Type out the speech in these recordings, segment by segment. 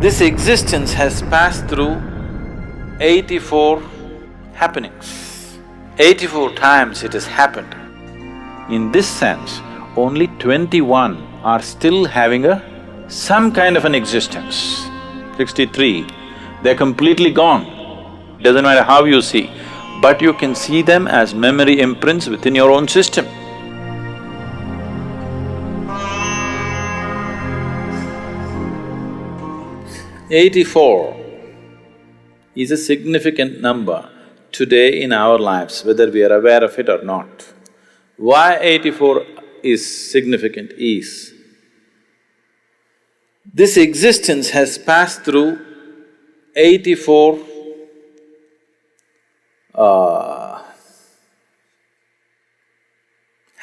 This existence has passed through 84 happenings. 84 times it has happened. In this sense, only 21 are still having some kind of an existence. 63, they're completely gone. Doesn't matter how you see, but you can see them as memory imprints within your own system. "84 is a significant number today in our lives, whether we are aware of it or not. Why 84 is significant is, this existence has passed through 84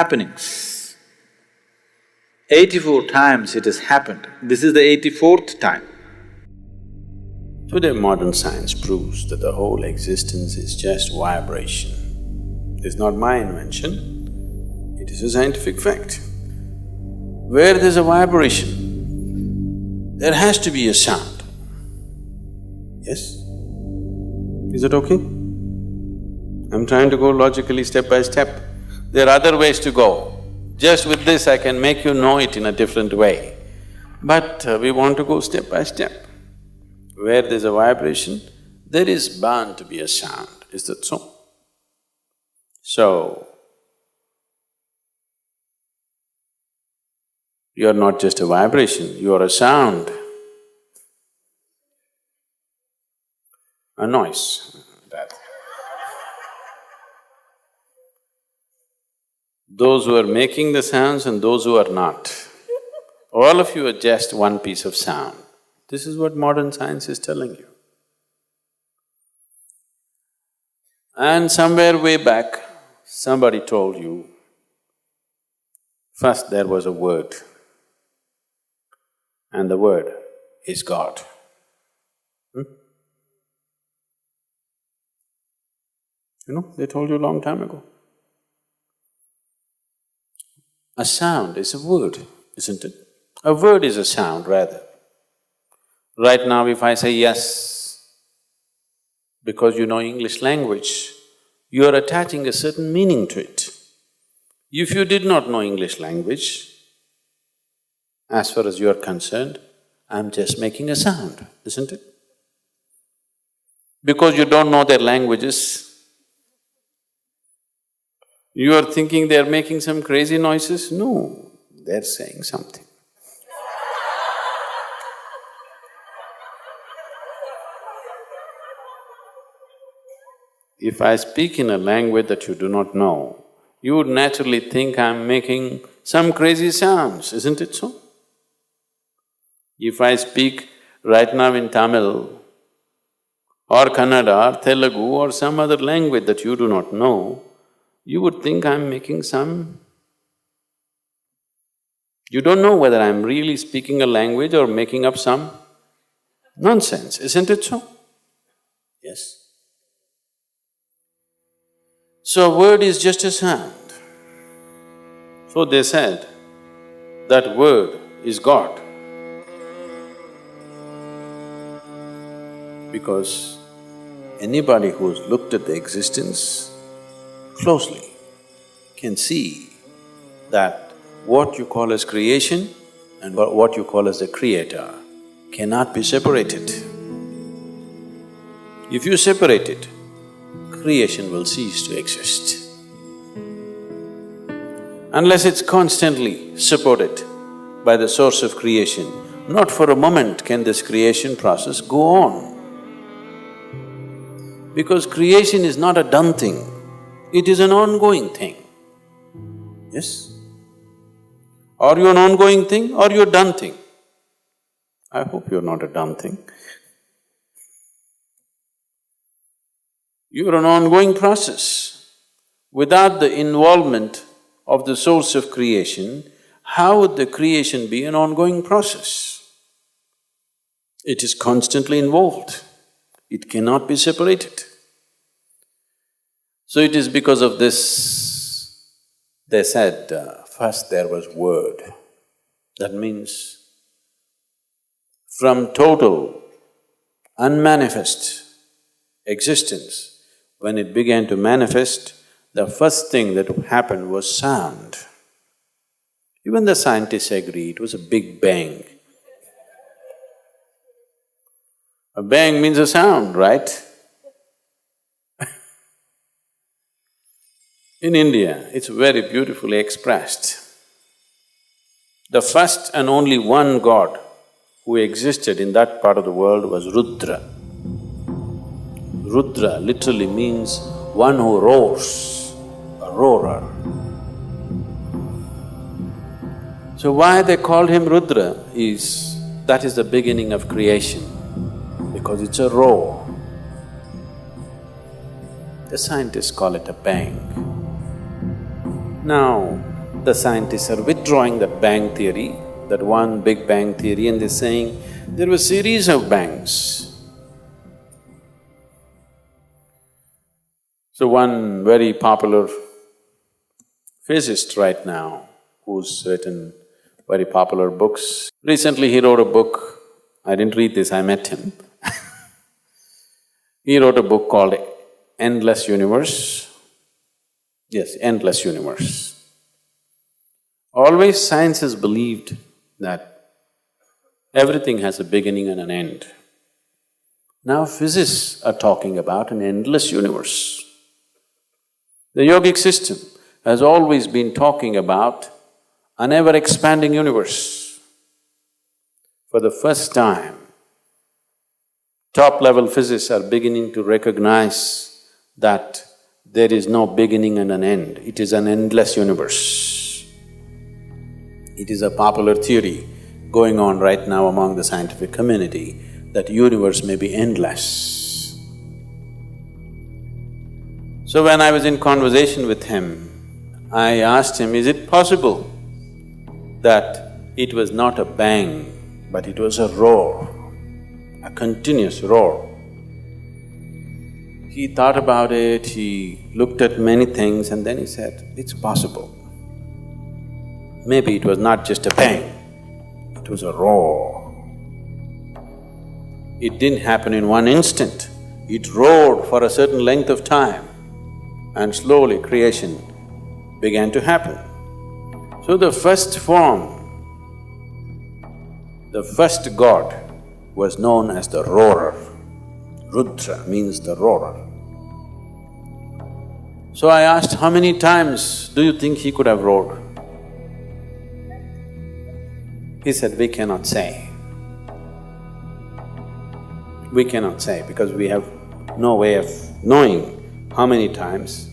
happenings. 84 times it has happened. This is the 84th time. Today modern science proves that the whole existence is just vibration. It's not my invention, it is a scientific fact. Where there's a vibration, there has to be a sound. Yes? Is it okay? I'm trying to go logically step by step. There are other ways to go. Just with this I can make you know it in a different way. But we want to go step by step. Where there's a vibration, there is bound to be a sound, is that so? So, you're not just a vibration, you are a sound, a noise, rather. Those who are making the sounds and those who are not, all of you are just one piece of sound. This is what modern science is telling you. And somewhere way back, somebody told you, first there was a word, and the word is God. You know, they told you a long time ago. A sound is a word, isn't it? A word is a sound, rather. Right now if I say yes, because you know English language, you are attaching a certain meaning to it. If you did not know English language, as far as you are concerned, I'm just making a sound, isn't it? Because you don't know their languages, you are thinking they're making some crazy noises? No, they're saying something. If I speak in a language that you do not know, you would naturally think I'm making some crazy sounds, isn't it so? If I speak right now in Tamil or Kannada or Telugu or some other language that you do not know, you would think I'm making some… You don't know whether I'm really speaking a language or making up some nonsense, isn't it so? Yes. So word is just a sound. So they said that word is God. Because anybody who's looked at the existence closely can see that what you call as creation and what you call as the creator cannot be separated. If you separate it, creation will cease to exist. Unless it's constantly supported by the source of creation, not for a moment can this creation process go on. Because creation is not a done thing, it is an ongoing thing. Yes? Are you an ongoing thing or you're a done thing? I hope you're not a done thing. You're an ongoing process. Without the involvement of the source of creation, how would the creation be an ongoing process? It is constantly involved. It cannot be separated. So it is because of this, they said, first there was word. That means from total, unmanifest existence, when it began to manifest, the first thing that happened was sound. Even the scientists agree it was a big bang. A bang means a sound, right? In India, it's very beautifully expressed. The first and only one god who existed in that part of the world was Rudra. Rudra literally means one who roars, a roarer. So why they called him Rudra is, that is the beginning of creation, because it's a roar. The scientists call it a bang. Now, the scientists are withdrawing that bang theory, that one big bang theory, and they're saying there were a series of bangs. So one very popular physicist right now, who's written very popular books, recently he wrote a book, I didn't read this, I met him he wrote a book called Endless Universe. Yes, Endless Universe. Always science has believed that everything has a beginning and an end. Now physicists are talking about an endless universe. The yogic system has always been talking about an ever-expanding universe. For the first time, top-level physicists are beginning to recognize that there is no beginning and an end, it is an endless universe. It is a popular theory going on right now among the scientific community that universe may be endless. So when I was in conversation with him, I asked him, is it possible that it was not a bang, but it was a roar, a continuous roar? He thought about it, he looked at many things and then he said, it's possible. Maybe it was not just a bang, it was a roar. It didn't happen in one instant, it roared for a certain length of time and slowly creation began to happen. So the first form, the first god was known as the roarer. Rudra means the roarer. So I asked, how many times do you think he could have roared? He said, we cannot say. We cannot say because we have no way of knowing how many times,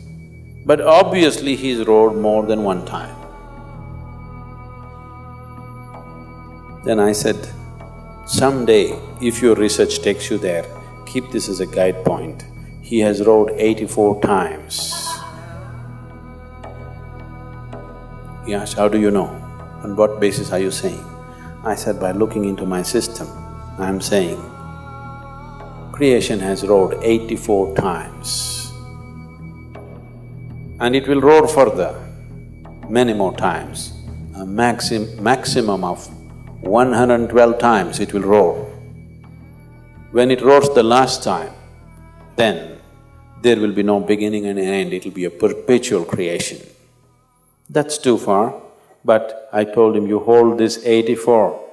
but obviously he's roared more than one time. Then I said, someday if your research takes you there, keep this as a guide point. He has roared 84 times. He asked, how do you know? On what basis are you saying? I said, by looking into my system, I'm saying, creation has roared 84 times. And it will roar further, many more times. A maximum of 112 times it will roar. When it roars the last time, then there will be no beginning and end, it'll be a perpetual creation. That's too far, but I told him, you hold this 84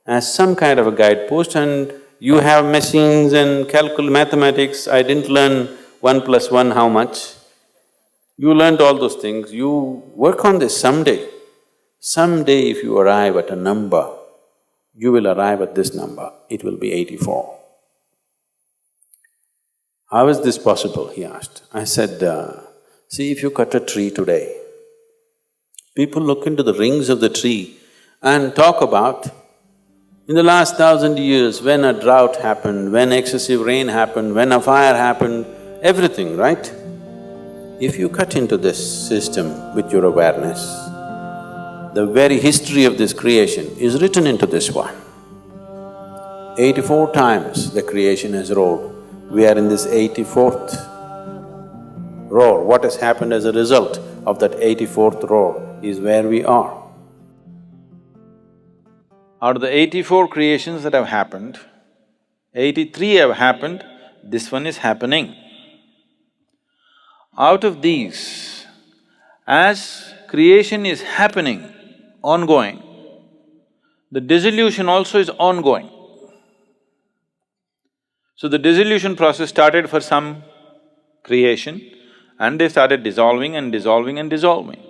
as some kind of a guidepost and you have machines and mathematics. I didn't learn 1 + 1 how much. You learned all those things, you work on this someday. Someday if you arrive at a number, you will arrive at this number, it will be 84. How is this possible, he asked. I said, see, if you cut a tree today, people look into the rings of the tree and talk about, in the last 1,000 years, when a drought happened, when excessive rain happened, when a fire happened, everything, right? If you cut into this system with your awareness, the very history of this creation is written into this one. 84 times the creation has roared. We are in this 84th roar. What has happened as a result of that 84th roar is where we are. Out of the 84 creations that have happened, 83 have happened, this one is happening. Out of these, as creation is happening, ongoing, the dissolution also is ongoing. So the dissolution process started for some creation and they started dissolving and dissolving and dissolving.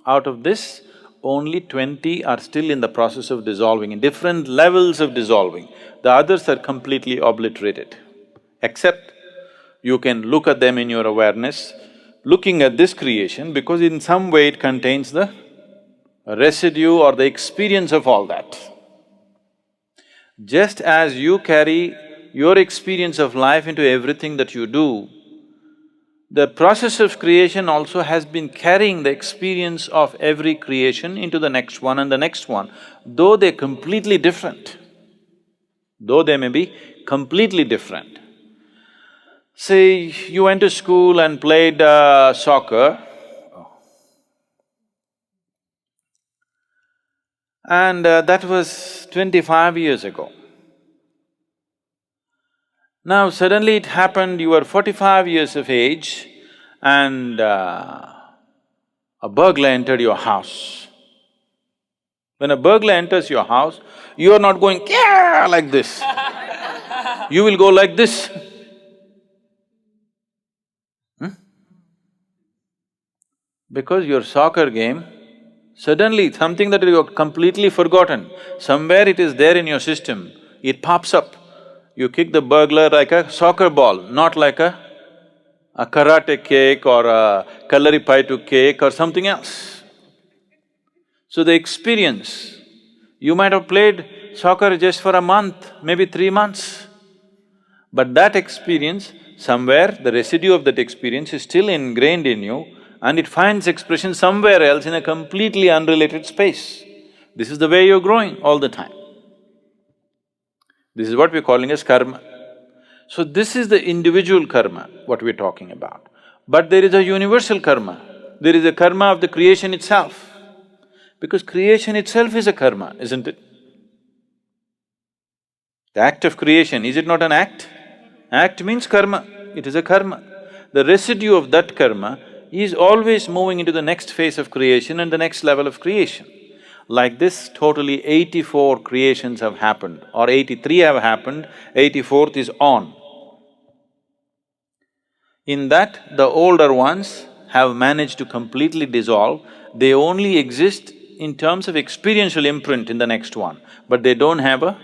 Out of this, only 20 are still in the process of dissolving, in different levels of dissolving. The others are completely obliterated. Except you can look at them in your awareness, looking at this creation because in some way it contains the residue or the experience of all that. Just as you carry your experience of life into everything that you do, the process of creation also has been carrying the experience of every creation into the next one and the next one, though they're completely different. Though they may be completely different. Say, you went to school and played soccer, and that was 25 years ago. Now suddenly it happened, you were 45 years of age and a burglar entered your house. When a burglar enters your house, you are not going "Kya!" like this. You will go like this. Because your soccer game, suddenly something that you have completely forgotten, somewhere it is there in your system, it pops up. You kick the burglar like a soccer ball, not like a karate kick or a kalaripaitu kick or something else. So the experience, you might have played soccer just for a month, maybe 3 months, but that experience, somewhere the residue of that experience is still ingrained in you and it finds expression somewhere else in a completely unrelated space. This is the way you're growing all the time. This is what we're calling as karma. So this is the individual karma, what we're talking about. But there is a universal karma, there is a karma of the creation itself. Because creation itself is a karma, isn't it? The act of creation, is it not an act? Act means karma, it is a karma. The residue of that karma is always moving into the next phase of creation and the next level of creation. Like this, totally 84 creations have happened or 83 have happened, 84th is on. In that, the older ones have managed to completely dissolve, they only exist in terms of experiential imprint in the next one, but they don't have a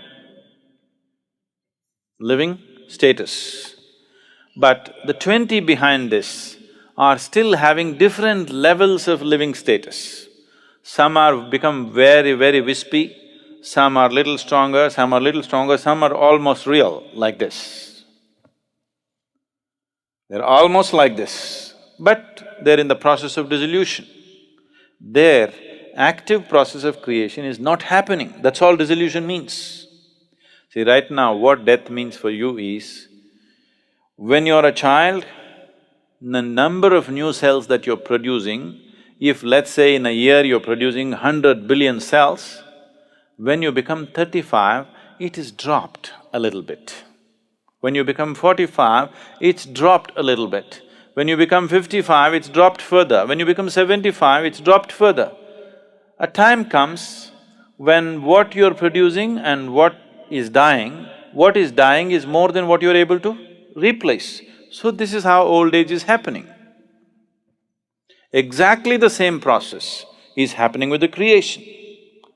living status. But the 20 behind this are still having different levels of living status. Some are become very, very wispy, some are little stronger, some are little stronger, some are almost real, like this. They're almost like this, but they're in the process of dissolution. Their active process of creation is not happening, that's all dissolution means. See, right now what death means for you is, when you're a child, the number of new cells that you're producing, if let's say in a year you're producing 100 billion cells, when you become 35, it is dropped a little bit. When you become 45, it's dropped a little bit. When you become 55, it's dropped further. When you become 75, it's dropped further. A time comes when what you're producing and what is dying is more than what you're able to replace. So this is how old age is happening. Exactly the same process is happening with the creation.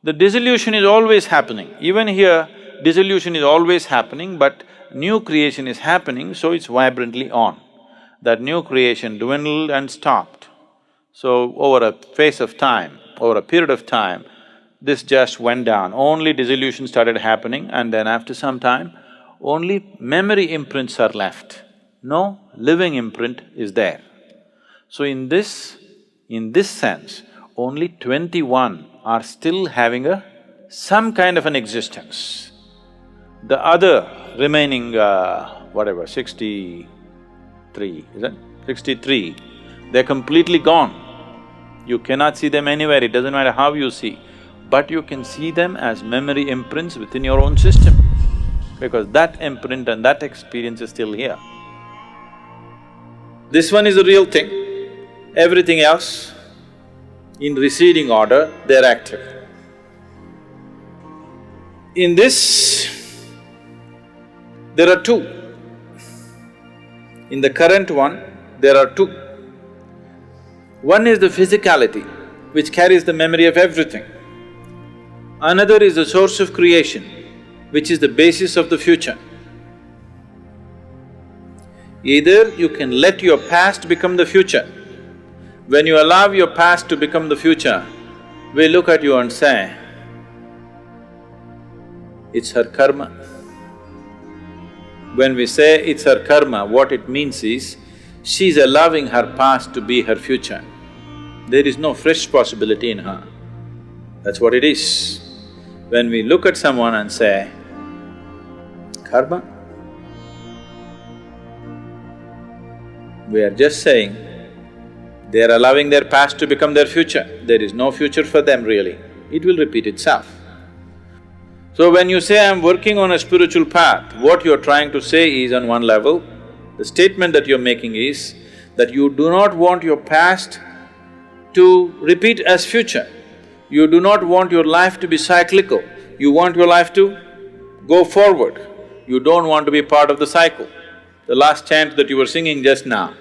The dissolution is always happening. Even here, dissolution is always happening, but new creation is happening, so it's vibrantly on. That new creation dwindled and stopped. So over a phase of time, over a period of time, this just went down. Only dissolution started happening and then after some time, only memory imprints are left. No living imprint is there. So in this sense, only 21 are still having some kind of an existence. The other remaining, 63, is it? 63, they're completely gone. You cannot see them anywhere, it doesn't matter how you see. but you can see them as memory imprints within your own system, because that imprint and that experience is still here. This one is the real thing. Everything else, in receding order, they're active. In this, there are two. In the current one, there are two. One is the physicality, which carries the memory of everything. Another is the source of creation, which is the basis of the future. Either you can let your past become the future. When you allow your past to become the future, we look at you and say, it's her karma. When we say it's her karma, what it means is, she's allowing her past to be her future. There is no fresh possibility in her. That's what it is. When we look at someone and say, karma, we are just saying, they are allowing their past to become their future. There is no future for them really. It will repeat itself. So when you say, I'm working on a spiritual path, what you're trying to say is, on one level, the statement that you're making is that you do not want your past to repeat as future. You do not want your life to be cyclical. You want your life to go forward. You don't want to be part of the cycle. The last chant that you were singing just now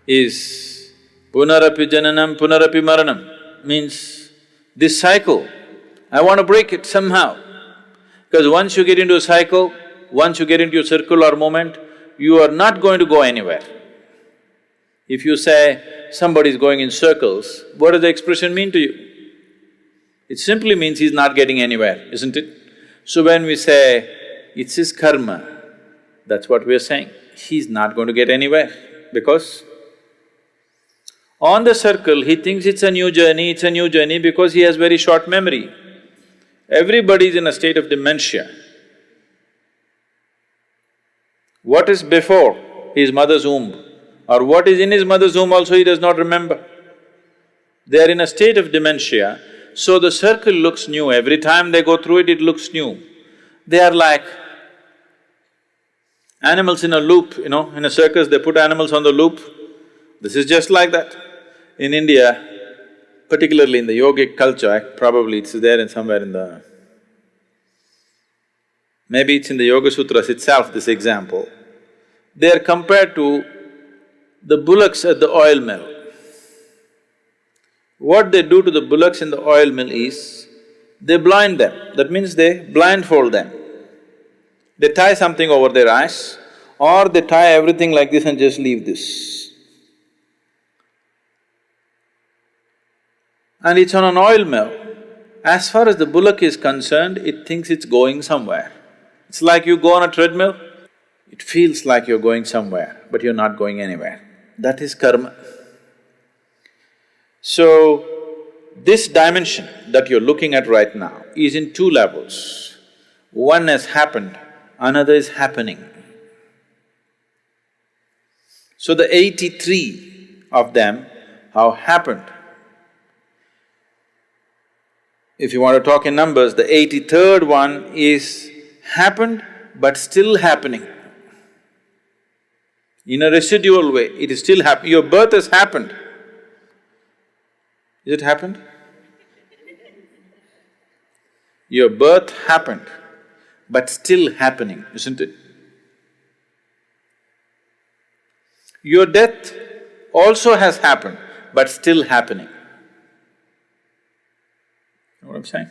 is Punarapi Jananam Punarapi Maranam, means this cycle, I want to break it somehow. Because once you get into a cycle, once you get into a circular moment, you are not going to go anywhere. If you say somebody is going in circles, what does the expression mean to you? It simply means he's not getting anywhere, isn't it? So when we say, it's his karma, that's what we're saying. He's not going to get anywhere because on the circle, he thinks it's a new journey because he has very short memory. Everybody is in a state of dementia. What is before his mother's womb or what is in his mother's womb also he does not remember. They are in a state of dementia, so the circle looks new. Every time they go through it, it looks new. They are like animals in a loop, in a circus they put animals on the loop. This is just like that. In India, particularly in the yogic culture, probably it's there in somewhere in the… maybe it's in the Yoga Sutras itself, this example. They are compared to the bullocks at the oil mill. What they do to the bullocks in the oil mill is, they blind them, that means they blindfold them. They tie something over their eyes or they tie everything like this and just leave this. And it's on an oil mill. As far as the bullock is concerned, it thinks it's going somewhere. It's like you go on a treadmill, it feels like you're going somewhere, but you're not going anywhere. That is karma. So, this dimension that you're looking at right now is in two levels. One has happened, another is happening. So the 83 of them have happened. If you want to talk in numbers, the 83rd one is happened but still happening. In a residual way, it is still happening. Your birth has happened. Is it happened? Your birth happened, but still happening, isn't it? Your death also has happened, but still happening. You know what I'm saying?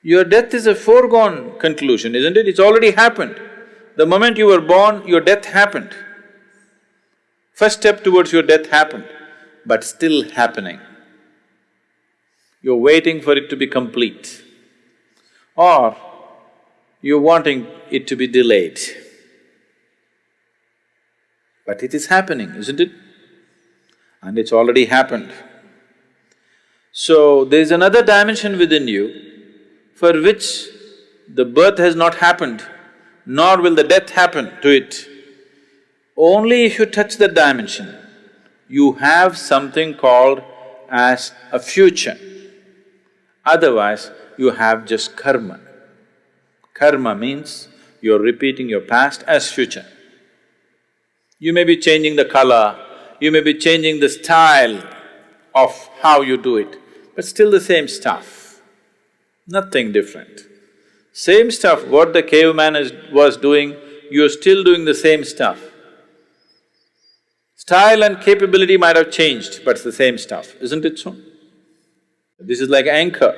Your death is a foregone conclusion, isn't it? It's already happened. The moment you were born, your death happened. First step towards your death happened, but still happening. You're waiting for it to be complete, or you're wanting it to be delayed. But it is happening, isn't it? And it's already happened. So, there's another dimension within you for which the birth has not happened, nor will the death happen to it. Only if you touch that dimension, you have something called as a future. Otherwise, you have just karma. Karma means you're repeating your past as future. You may be changing the color, you may be changing the style of how you do it, but still the same stuff, nothing different. Same stuff, what the caveman was doing, you're still doing the same stuff. Style and capability might have changed, but it's the same stuff, isn't it so? This is like anchor.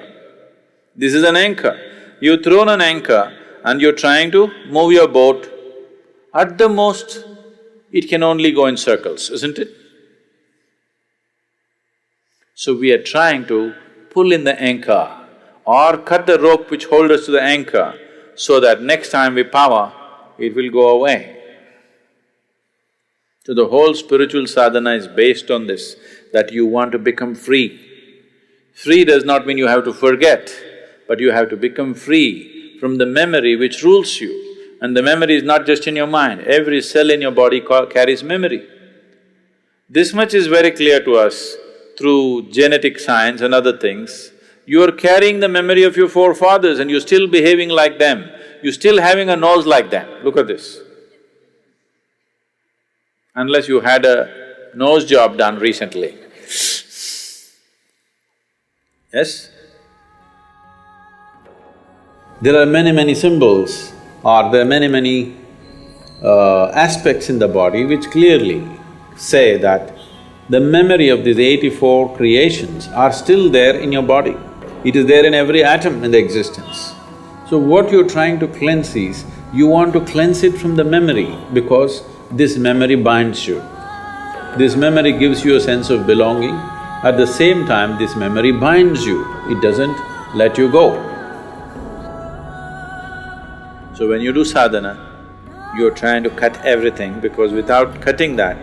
This is an anchor. You've thrown an anchor and you're trying to move your boat. At the most, it can only go in circles, isn't it? So we are trying to pull in the anchor or cut the rope which holds us to the anchor so that next time we power, it will go away. So the whole spiritual sadhana is based on this, that you want to become free. Free does not mean you have to forget, but you have to become free from the memory which rules you. And the memory is not just in your mind, every cell in your body carries memory. This much is very clear to us through genetic science and other things. You are carrying the memory of your forefathers and you're still behaving like them, you're still having a nose like them, look at this. Unless you had a nose job done recently. Yes? There are many symbols or there are many aspects in the body which clearly say that the memory of these 84 creations are still there in your body. It is there in every atom in the existence. So what you're trying to cleanse is, you want to cleanse it from the memory because this memory binds you. This memory gives you a sense of belonging, at the same time this memory binds you, it doesn't let you go. So when you do sadhana, you're trying to cut everything because without cutting that,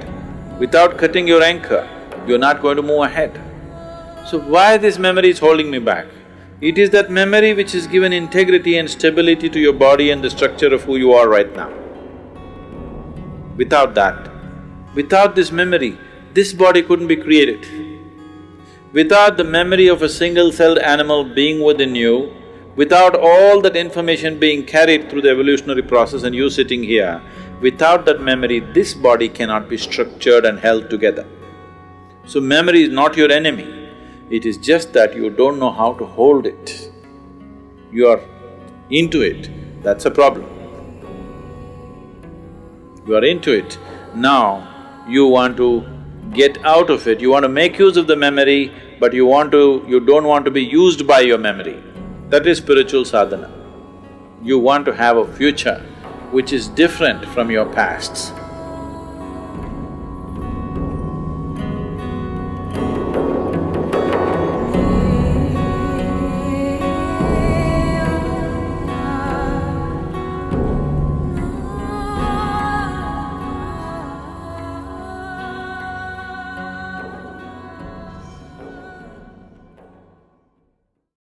without cutting your anchor, you're not going to move ahead. So why this memory is holding me back? It is that memory which has given integrity and stability to your body and the structure of who you are right now. Without that, without this memory, this body couldn't be created. Without the memory of a single-celled animal being within you, without all that information being carried through the evolutionary process and you sitting here, without that memory, this body cannot be structured and held together. So memory is not your enemy, it is just that you don't know how to hold it. You are into it, that's a problem. You are into it, now you want to get out of it, you want to make use of the memory, but you don't want to be used by your memory. That is spiritual sadhana. You want to have a future which is different from your pasts.